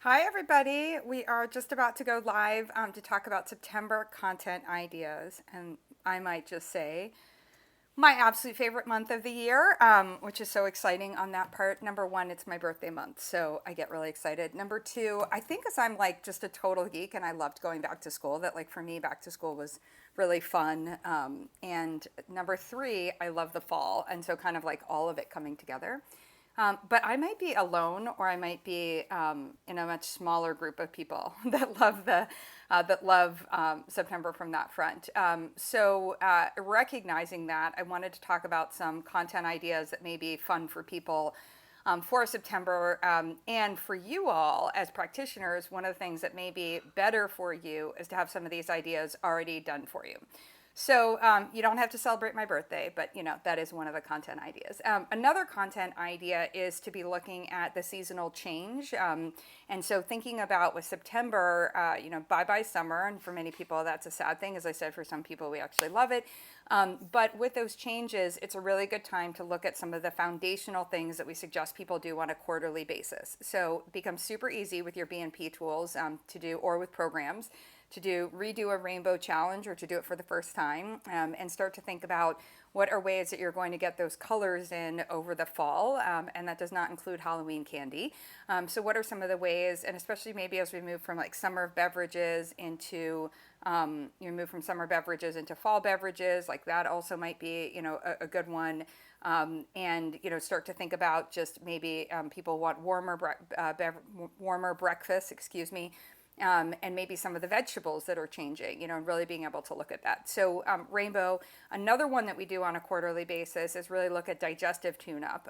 Hi, everybody. We are just about to go live to talk about September content ideas. And I might just say my absolute favorite month of the year, which is so exciting on that part. Number one, it's my birthday month, so I get really excited. Number two, I think as I'm like just a total geek and I loved going back to school, that like for me, back to school was really fun. And number three, I love the fall. And so kind of like all of it coming together. But I might be alone, or I might be in a much smaller group of people that love September from that front. So recognizing that, I wanted to talk about some content ideas that may be fun for people for September, and for you all as practitioners. One of the things that may be better for you is to have some of these ideas already done for you. So you don't have to celebrate my birthday, but that is one of the content ideas. Another content idea is to be looking at the seasonal change, and so thinking about with September, bye bye summer, and for many people that's a sad thing. As I said, for some people we actually love it. But with those changes, it's a really good time to look at some of the foundational things that we suggest people do on a quarterly basis. So it becomes super easy with your BNP tools to do, or with programs, to redo a rainbow challenge or to do it for the first time, and start to think about what are ways that you're going to get those colors in over the fall, and that does not include Halloween candy. So what are some of the ways, and especially maybe as we move from like summer beverages into move from summer beverages into fall beverages, like that also might be a good one. And start to think about just maybe people want warmer breakfast, excuse me, and maybe some of the vegetables that are changing, and really being able to look at that. So rainbow, another one that we do on a quarterly basis is really look at digestive tune-up.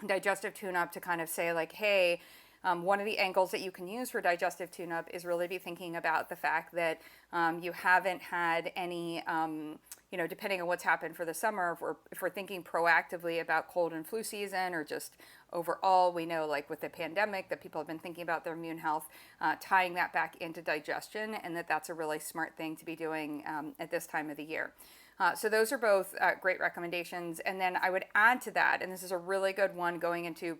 Digestive tune-up to kind of say like, hey, one of the angles that you can use for digestive tune-up is really be thinking about the fact that you haven't had any, depending on what's happened for the summer, if we're thinking proactively about cold and flu season, or just overall, we know like with the pandemic that people have been thinking about their immune health, tying that back into digestion, and that's a really smart thing to be doing at this time of the year. So those are both great recommendations. And then I would add to that, and this is a really good one going into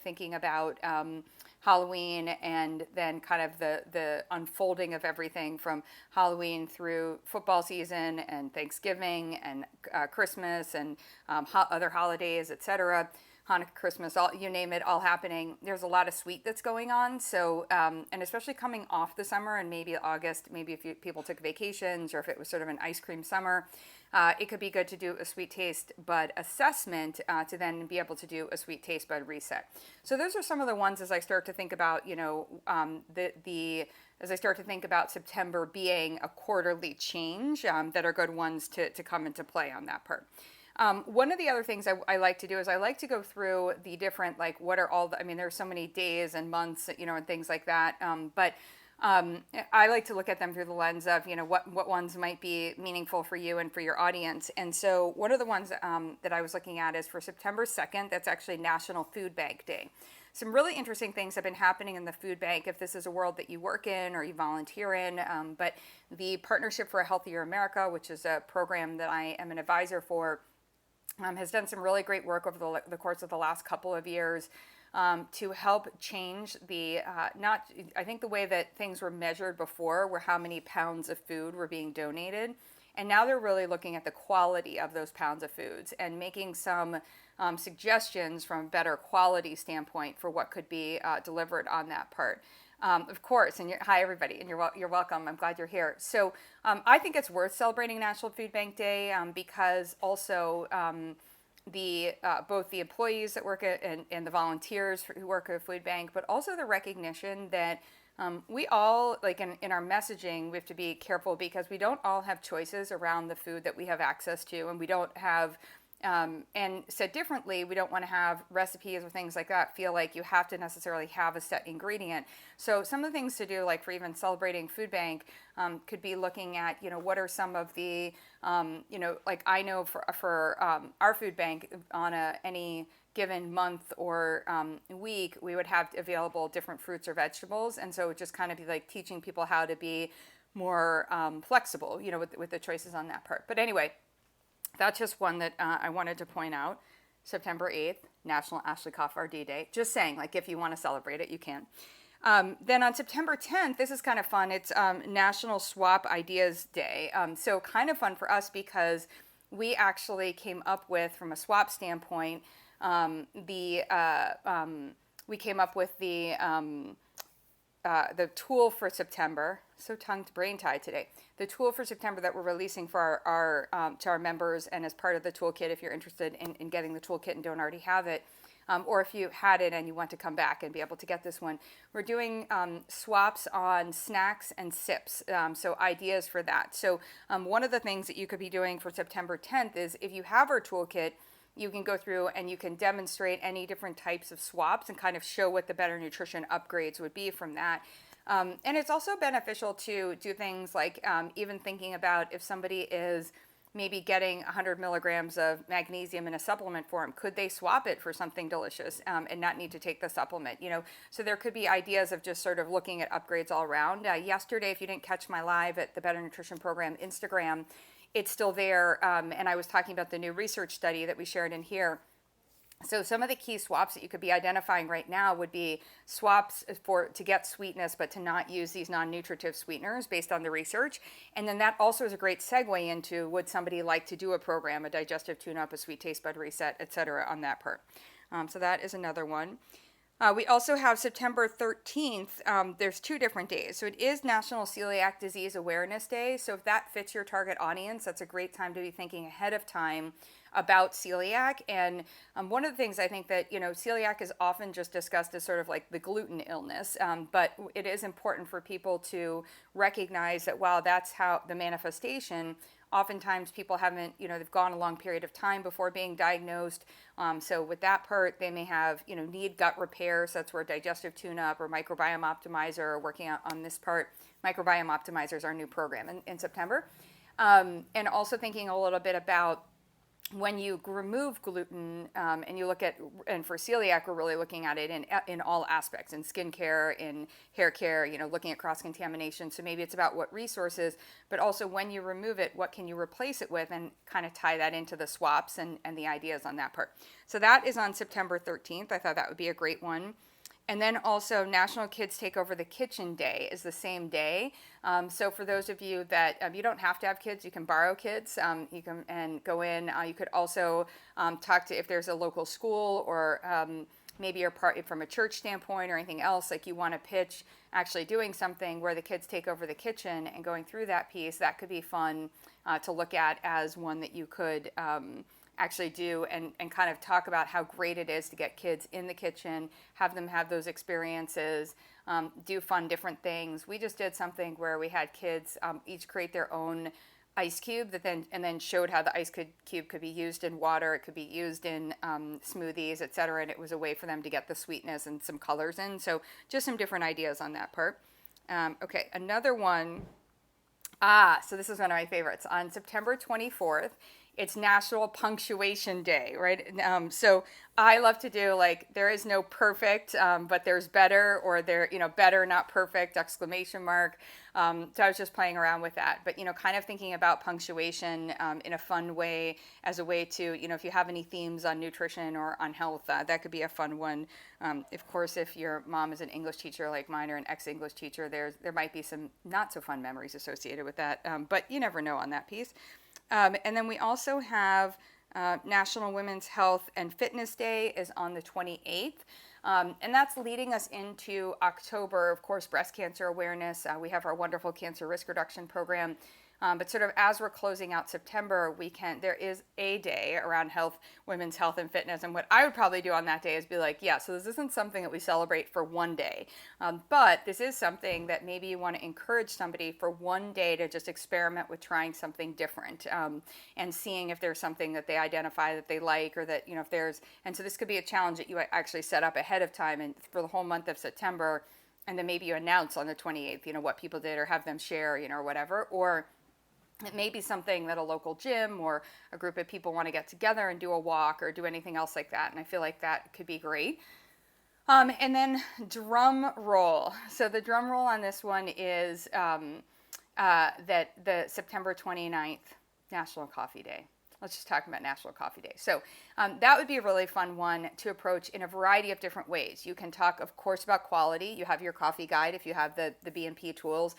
thinking about Halloween, and then kind of the unfolding of everything from Halloween through football season and Thanksgiving and Christmas and other holidays, etc. Hanukkah, Christmas, all you name it, all happening. There's a lot of sweet that's going on. So, and especially coming off the summer and maybe August, maybe if people took vacations, or if it was sort of an ice cream summer, it could be good to do a sweet taste bud assessment to then be able to do a sweet taste bud reset. So those are some of the ones as I start to think about, as I start to think about September being a quarterly change, that are good ones to come into play on that part. One of the other things I like to do is I like to go through the different, like, what are all the, I mean, there's so many days and months, and things like that. But I like to look at them through the lens of, what ones might be meaningful for you and for your audience. And so one of the ones that I was looking at is for September 2nd, that's actually National Food Bank Day. Some really interesting things have been happening in the food bank, if this is a world that you work in or you volunteer in. But the Partnership for a Healthier America, which is a program that I am an advisor for, has done some really great work over the course of the last couple of years to help change I think the way that things were measured before were how many pounds of food were being donated. And now they're really looking at the quality of those pounds of foods and making some suggestions from a better quality standpoint for what could be delivered on that part. Of course, and hi everybody, and you're welcome. I'm glad you're here. So I think it's worth celebrating National Food Bank Day because also both the employees that work and the volunteers who work at a food bank, but also the recognition that we all, like in our messaging, we have to be careful because we don't all have choices around the food that we have access to, and we don't have. And said differently, we don't want to have recipes or things like that feel like you have to necessarily have a set ingredient. So some of the things to do, like for even celebrating food bank, could be looking at, what are some of the, like I know for our food bank on any given month or week, we would have available different fruits or vegetables. And so it would just kind of be like teaching people how to be more flexible, with the choices on that part. But anyway, that's just one that I wanted to point out. September 8th, National Ashley Cough RD Day. Just saying, like, if you want to celebrate it, you can. Then on September 10th, this is kind of fun. It's National Swap Ideas Day. So kind of fun for us because we actually came up with, from a swap standpoint, we came up with the tool for September. So tongue to brain tied today. The tool for September that we're releasing for our to our members, and as part of the toolkit, if you're interested in getting the toolkit and don't already have it, or if you had it and you want to come back and be able to get this one, we're doing swaps on snacks and sips. So ideas for that. So one of the things that you could be doing for September 10th is, if you have our toolkit, you can go through and you can demonstrate any different types of swaps and kind of show what the better nutrition upgrades would be from that. And it's also beneficial to do things like even thinking about if somebody is maybe getting 100 milligrams of magnesium in a supplement form, could they swap it for something delicious and not need to take the supplement? So there could be ideas of just sort of looking at upgrades all around. Yesterday, if you didn't catch my live at the Better Nutrition Program Instagram, it's still there, and I was talking about the new research study that we shared in here. So some of the key swaps that you could be identifying right now would be swaps to get sweetness, but to not use these non-nutritive sweeteners based on the research. And then that also is a great segue into, would somebody like to do a program, a digestive tune-up, a sweet taste bud reset, etc. on that part. So that is another one. We also have September 13th. There's 2 different days. So it is National Celiac Disease Awareness Day. So if that fits your target audience, that's a great time to be thinking ahead of time about celiac. And one of the things I think that, celiac is often just discussed as sort of like the gluten illness, but it is important for people to recognize that while that's how the manifestation, oftentimes people haven't, they've gone a long period of time before being diagnosed. So with that part, they may have, need gut repair. So that's where digestive tune-up or Microbiome Optimizer are working on this part. Microbiome Optimizer is our new program in September. And also thinking a little bit about when you remove gluten, and you look at, and for celiac, we're really looking at it in all aspects, in skincare, in hair care, looking at cross-contamination. So maybe it's about what resources, but also when you remove it, what can you replace it with, and kind of tie that into the swaps and the ideas on that part. So that is on September 13th. I thought that would be a great one. And then also National Kids Take Over the Kitchen Day is the same day. So for those of you that you don't have to have kids, you can borrow kids. You can and go in. You could also talk to, if there's a local school, or maybe you're part from a church standpoint or anything else, like you want to pitch actually doing something where the kids take over the kitchen and going through that piece. That could be fun to look at as one that you could actually do and kind of talk about how great it is to get kids in the kitchen, have them have those experiences, do fun different things. We just did something where we had kids each create their own ice cube and then showed how the ice cube could be used in water, it could be used in smoothies, etc. And it was a way for them to get the sweetness and some colors in. So just some different ideas on that part. Okay, another one. So this is one of my favorites. On September 24th, it's National Punctuation Day, right? So I love to do, like, there is no perfect, but there's better, or better, not perfect, exclamation mark. So I was just playing around with that, but, kind of thinking about punctuation in a fun way, as a way to, if you have any themes on nutrition or on health, that could be a fun one. Of course, if your mom is an English teacher like mine, or an ex-English teacher, there might be some not so fun memories associated with that, but you never know on that piece. And then we also have National Women's Health and Fitness Day is on the 28th. And that's leading us into October, of course, breast cancer awareness. We have our wonderful cancer risk reduction program. But sort of as we're closing out September, there is a day around women's health and fitness. And what I would probably do on that day is be like, yeah, so this isn't something that we celebrate for one day, but this is something that maybe you want to encourage somebody for one day to just experiment with trying something different, and seeing if there's something that they identify that they like, or that, and so this could be a challenge that you actually set up ahead of time and for the whole month of September. And then maybe you announce on the 28th, what people did, or have them share, or whatever, or it may be something that a local gym or a group of people want to get together and do a walk or do anything else like that. And I feel like that could be great. And then drum roll. So the drum roll on this one is that the September 29th, National Coffee Day. let's just talk about National Coffee Day. So that would be a really fun one to approach in a variety of different ways. You can talk, of course, about quality. You have your coffee guide if you have the B&P tools.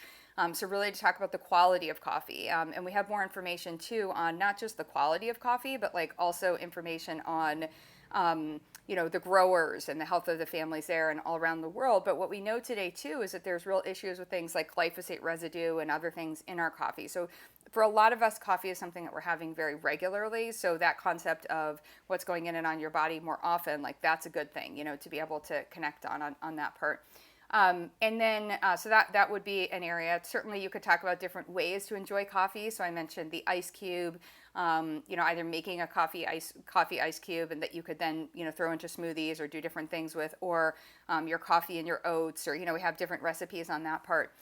So really to talk about the quality of coffee. And we have more information too on not just the quality of coffee, but like also information on the growers and the health of the families there and all around the world. But what we know today too is that there's real issues with things like glyphosate residue and other things in our coffee. So for a lot of us, coffee is something that we're having very regularly. So that concept of what's going in and on your body more often, like that's a good thing, to be able to connect on that part. So that would be an area. Certainly you could talk about different ways to enjoy coffee. So I mentioned the ice cube, either making a coffee ice cube and that you could then, throw into smoothies or do different things with, or your coffee and your oats, or, we have different recipes on that part.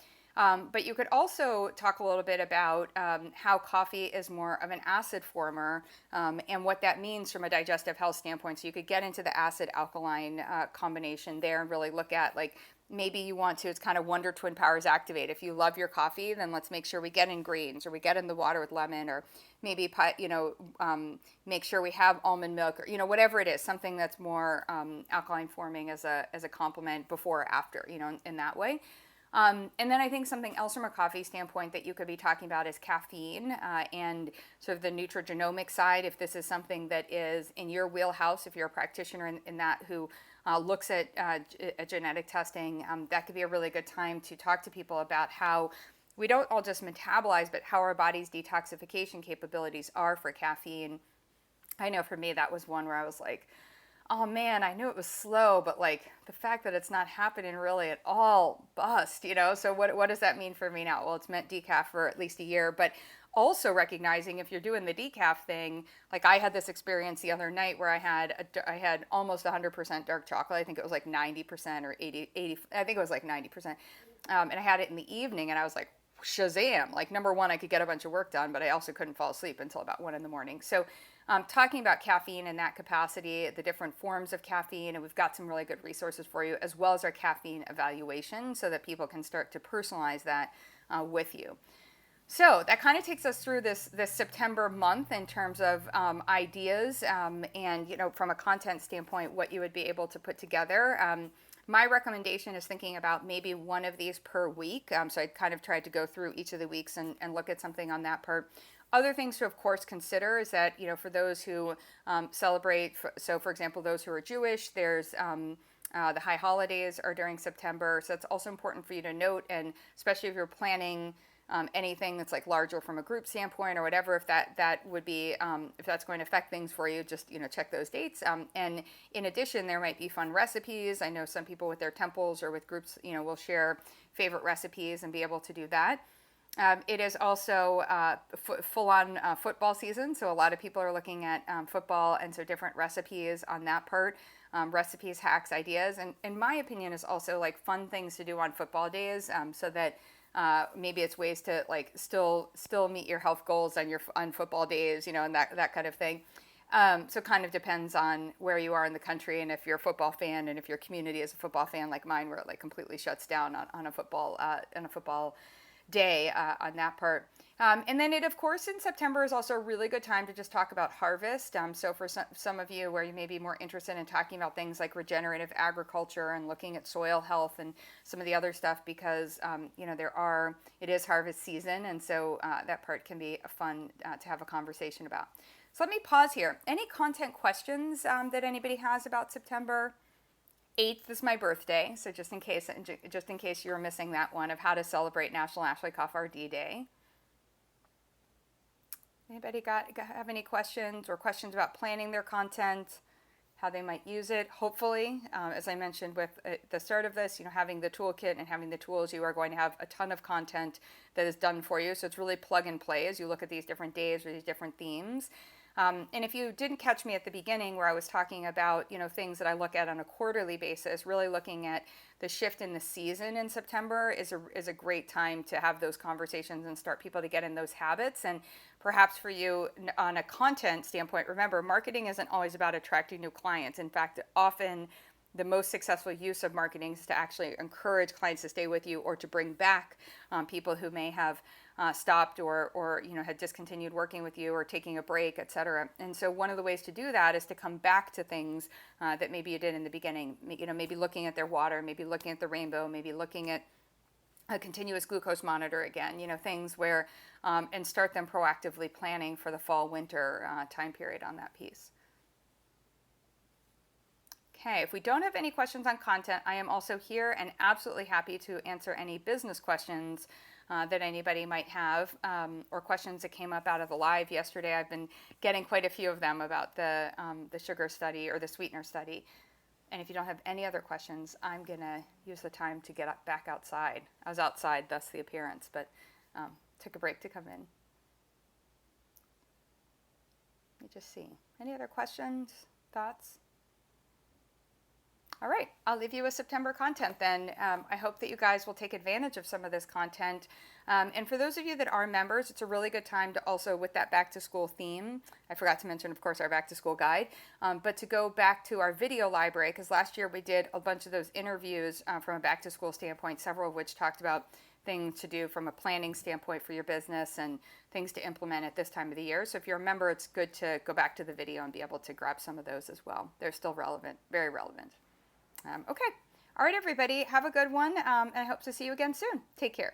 But you could also talk a little bit about how coffee is more of an acid former and what that means from a digestive health standpoint. So you could get into the acid alkaline combination there and really look at like, maybe you want to, it's kind of wonder twin powers activate. If you love your coffee, then let's make sure we get in greens, or we get in the water with lemon, or maybe, make sure we have almond milk, or, whatever it is, something that's more alkaline forming as a complement before or after, in that way. And then I think something else from a coffee standpoint that you could be talking about is caffeine and sort of the nutrigenomic side. If this is something that is in your wheelhouse, if you're a practitioner in that who looks at genetic testing, that could be a really good time to talk to people about how we don't all just metabolize, but how our body's detoxification capabilities are for caffeine. I know for me, that was one where I was like, oh man, I knew it was slow, but like the fact that it's not happening really at all, bust, So what does that mean for me now? Well, it's meant decaf for at least a year, but also recognizing if you're doing the decaf thing, like I had this experience the other night where I had almost 100% dark chocolate. I think it was like 90% or 80, I think it was like 90%. And I had it in the evening and I was like, Shazam. Like number one, I could get a bunch of work done, but I also couldn't fall asleep until about 1 a.m. So talking about caffeine in that capacity, the different forms of caffeine, and we've got some really good resources for you, as well as our caffeine evaluation so that people can start to personalize that with you. So that kind of takes us through this September month in terms of ideas and, from a content standpoint, what you would be able to put together. My recommendation is thinking about maybe one of these per week. So I kind of tried to go through each of the weeks and look at something on that part. Other things to, of course, consider is that, for those who celebrate, so for example, those who are Jewish, there's the high holidays are during September. So it's also important for you to note, and especially if you're planning anything that's like larger from a group standpoint or whatever, if that would be, if that's going to affect things for you, just, check those dates. And in addition, there might be fun recipes. I know some people with their temples or with groups, will share favorite recipes and be able to do that. It is also full-on football season, so a lot of people are looking at football, and so different recipes on that part, recipes, hacks, ideas, and in my opinion is also like fun things to do on football days, so that maybe it's ways to like still meet your health goals on football days, and that kind of thing. So kind of depends on where you are in the country and if you're a football fan and if your community is a football fan like mine, where it like completely shuts down on a football day on that part. And then it, of course, in September is also a really good time to just talk about harvest. So for some of you where you may be more interested in talking about things like regenerative agriculture and looking at soil health and some of the other stuff, because, it is harvest season. And so that part can be fun to have a conversation about. So let me pause here. Any content questions that anybody has about September 8th is my birthday, so just in case you were missing that one of how to celebrate National Ashley Cough RD Day. Anybody have any questions or questions about planning their content, how they might use it? Hopefully, as I mentioned with the start of this, having the toolkit and having the tools, you are going to have a ton of content that is done for you. So it's really plug and play as you look at these different days or these different themes. And if you didn't catch me at the beginning where I was talking about, things that I look at on a quarterly basis, really looking at the shift in the season in September is a great time to have those conversations and start people to get in those habits. And perhaps for you on a content standpoint, remember, marketing isn't always about attracting new clients. In fact, often the most successful use of marketing is to actually encourage clients to stay with you or to bring back people who may have stopped or had discontinued working with you or taking a break, etc. And so one of the ways to do that is to come back to things that maybe you did in the beginning. Maybe looking at their water, maybe looking at the rainbow, maybe looking at a continuous glucose monitor again, things where, and start them proactively planning for the fall winter time period on that piece. Okay, if we don't have any questions on content, I am also here and absolutely happy to answer any business questions that anybody might have, or questions that came up out of the live yesterday. I've been getting quite a few of them about the sugar study or the sweetener study. And if you don't have any other questions, I'm going to use the time to get back outside. I was outside, thus the appearance, but took a break to come in. Let me just see. Any other questions, thoughts? All right, I'll leave you with September content then. I hope that you guys will take advantage of some of this content. And for those of you that are members, it's a really good time to also, with that back to school theme, I forgot to mention, of course, our back to school guide, but to go back to our video library, because last year we did a bunch of those interviews from a back to school standpoint, several of which talked about things to do from a planning standpoint for your business and things to implement at this time of the year. So if you're a member, it's good to go back to the video and be able to grab some of those as well. They're still relevant, very relevant. Okay. All right, everybody. Have a good one. And I hope to see you again soon. Take care.